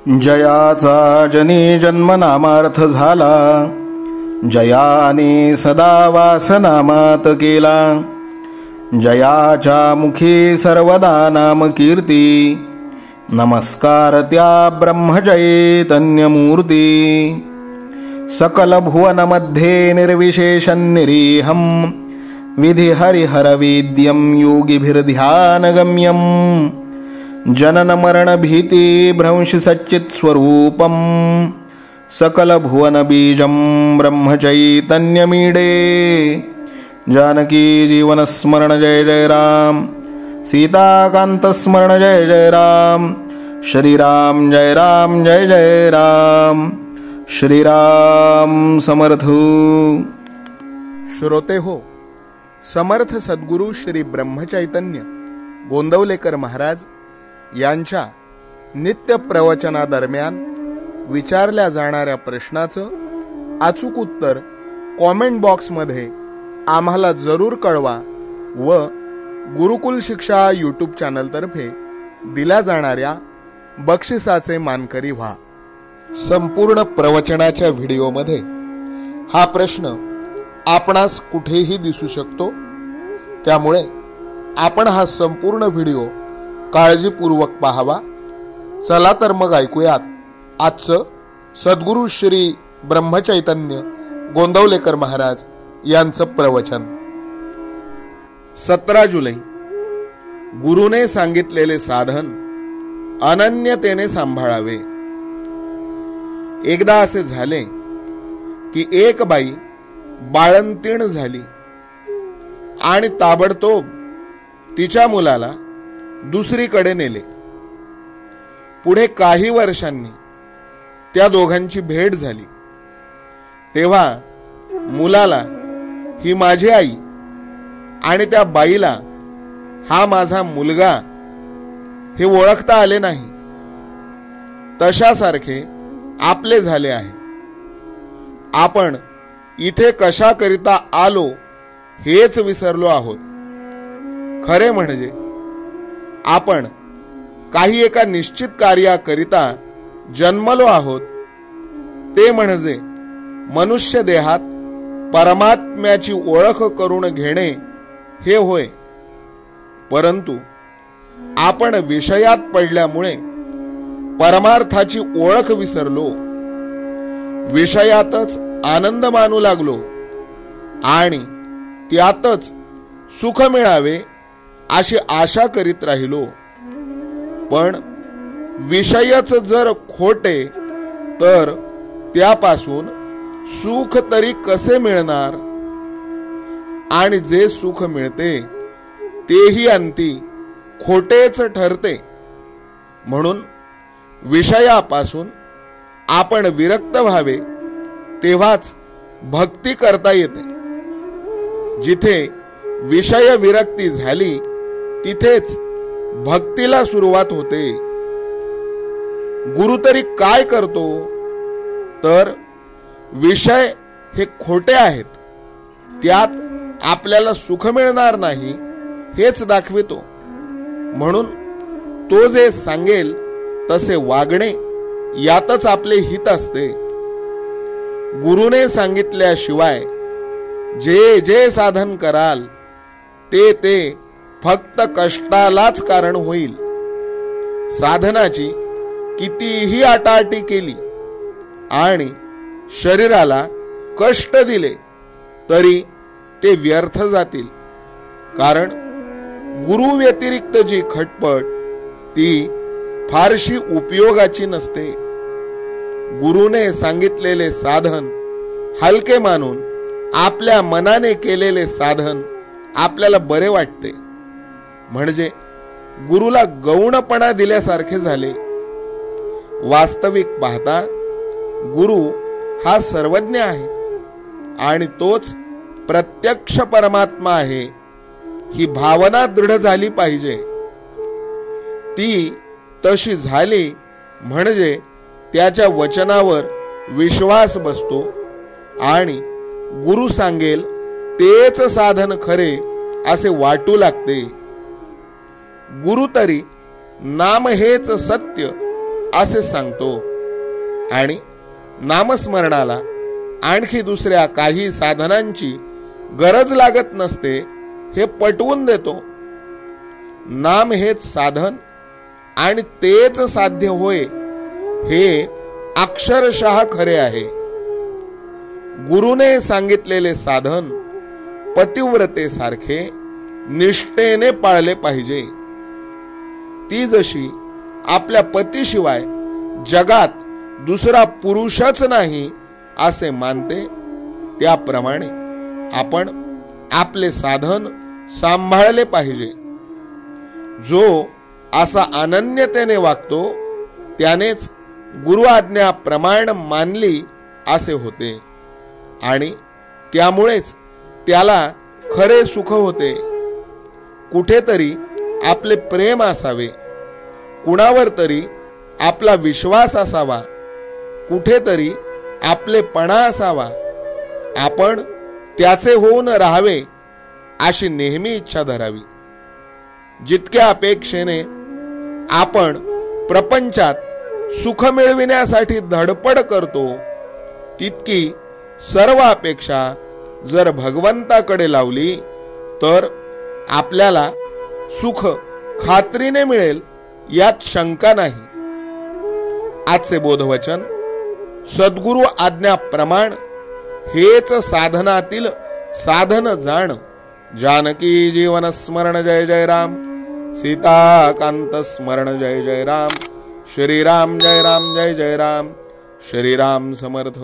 जयाचा जनी जन्म नामार्थ झाला, जयाने सदा वासनामात केला. जयाच्या मुखी सर्वदा नाम कीर्ती, नमस्कार त्या ब्रह्मचैतन्यमूर्ती. सकल भुवनमध्ये निर्विशेषं निरीहं, विधि हरिहरवेद्यं योगिभिर्ध्यानगम्यं. जनन मरण भीति भ्रंश सच्चित् स्वरूपं, सकल भुवन बीजं ब्रह्मचैतन्यमीडे. जानकी जीवन स्मरण जय जय राम, सीताकांत स्मरण जय जय राम. श्रीराम जय राम जय जय राम. श्रीराम समर्थ. श्रोते हो, समर्थ सद्गुरू श्री ब्रह्मचैतन्य गोंदवलेकर महाराज यांच्या नित्य प्रवचनादरम्यान विचारल्या जाणाऱ्या प्रश्नाचं अचूक उत्तर कॉमेंट बॉक्समध्ये आम्हाला जरूर कळवा व गुरुकुल शिक्षा यूट्यूब चॅनलतर्फे दिल्या जाणाऱ्या बक्षिसाचे मानकरी व्हा. संपूर्ण प्रवचनाच्या व्हिडिओमध्ये हा प्रश्न आपणास कुठेही दिसू शकतो, त्यामुळे आपण हा संपूर्ण व्हिडिओ काळजीपूर्वक पाहावा. चला तर मग ऐकूयात आजचं सद्गुरू श्री ब्रह्मचैतन्य गोंदवलेकर महाराज यांचं प्रवचन. 17 जुलै. गुरुने सांगितलेले साधन अनन्यतेने सांभाळावे. एकदा असे झाले की एक बाई बाळंतीण झाली आणि ताबडतोब तिच्या मुलाला दुसरीकडे नेले. पुढे काही वर्षांनी त्या दोघांची भेट झाली. तेव्हा मुलाला ही माझी आई आणि त्या बाईला हा माझा मुलगा हे ओळखता आले नाही. तशासारखे आपले झाले आहे. आपण इथे कशाकरिता आलो हेच विसरलो आहोत. खरे म्हणजे आपण काही एका निश्चित कार्याकरिता जन्मलो आहोत, ते म्हणजे मनुष्य देहात परमात्म्याची ओळख करून घेणे हे होय. परंतु आपण विषयात पडल्यामुळे परमार्थाची ओळख विसरलो, विषयातच आनंद मानू लागलो आणि त्यातच सुख मिळावे अशी आशा करीत राहिलो. पण विषयच जर खोटे तर त्यापासून सुख तरी कसे मिळणार? आणि जे सुख मिळते तेही अंती खोटेच ठरते. म्हणून विषयापासून आपण विरक्त व्हावे, तेव्हाच भक्ती करता येते. जिथे विषय विरक्ती झाली तिथेच भक्तीला सुरुवात होते. गुरु तरी काय करतो तर विषय हे खोटे आहेत, त्यात आपल्याला सुख मिळणार नाही हेच दाखवितो. म्हणून तो जे सांगेल तसे वागणे यातच आपले हित असते. गुरुने सांगितल्याशिवाय जे जे साधन कराल ते ते फक्त कष्टालाच कारण होईल. साधनाची कितीही आटाआटी केली आणि शरीराला कष्ट दिले तरी ते व्यर्थ जातील. कारण गुरु व्यतिरिक्त जी खटपट ती फारशी उपयोगाची नसते. गुरुने सांगितलेले साधन हलके मानून आपल्या मनाने केलेले साधन आपल्याला बरे वाटते. म्हणजे गुरुला गौणपणा दिल्यासारखे झाले. वास्तविक पाहता गुरु हा सर्वज्ञ आहे आणि तोच प्रत्यक्ष परमात्मा आहे ही भावना दृढ झाली पाहिजे. ती तशी झाली म्हणजे त्याच्या वचनावर विश्वास बसतो आणि गुरु सांगेल तेच साधन खरे असे वाटू लागते. गुरु तरी नाम हेच सत्य असे सांगतो आणि नामस्मरणाला आणखी दुसऱ्या काही साधनांची गरज लागत नसते हे पटवून देतो. नाम हेच साधन आणि तेच साध्य होय हे अक्षरशः खरे आहे. गुरुने सांगितलेले साधन पतिव्रतेसारखे निष्ठेने पाळले पाहिजे. ती जशी आपल्या पतीशिवाय जगात दुसरा पुरुषच नाही असे मानते, त्याप्रमाणे आपण आपले साधन सांभाळले पाहिजे. जो असा अनन्यतेने वागतो त्यानेच गुरु आज्ञा प्रमाण मानली असे होते आणि त्यामुळेच त्याला खरे सुख होते. कुठेतरी आपले प्रेम असावे, कुणावर तरी आपला विश्वास असावा, कुठेतरी आपलेपणा असावा, आपण त्याचे होऊन राहावे अशी नेहमी इच्छा धरावी. जितक्या अपेक्षेने आपण प्रपंचात सुख मिळविण्यासाठी धडपड करतो, तितकी सर्व अपेक्षा जर भगवंताकडे लावली तर आपल्याला सुख खात्रीने मिळेल यात शंका नाही. आजचे बोधवचन सद्गुरु आज्ञा प्रमाण हेच साधनातील साधन जाण. जानकी जीवन स्मरण जय जय राम. सीताकांत स्मरण जय जय राम. श्रीराम जय राम जय जय राम. श्रीराम समर्थ.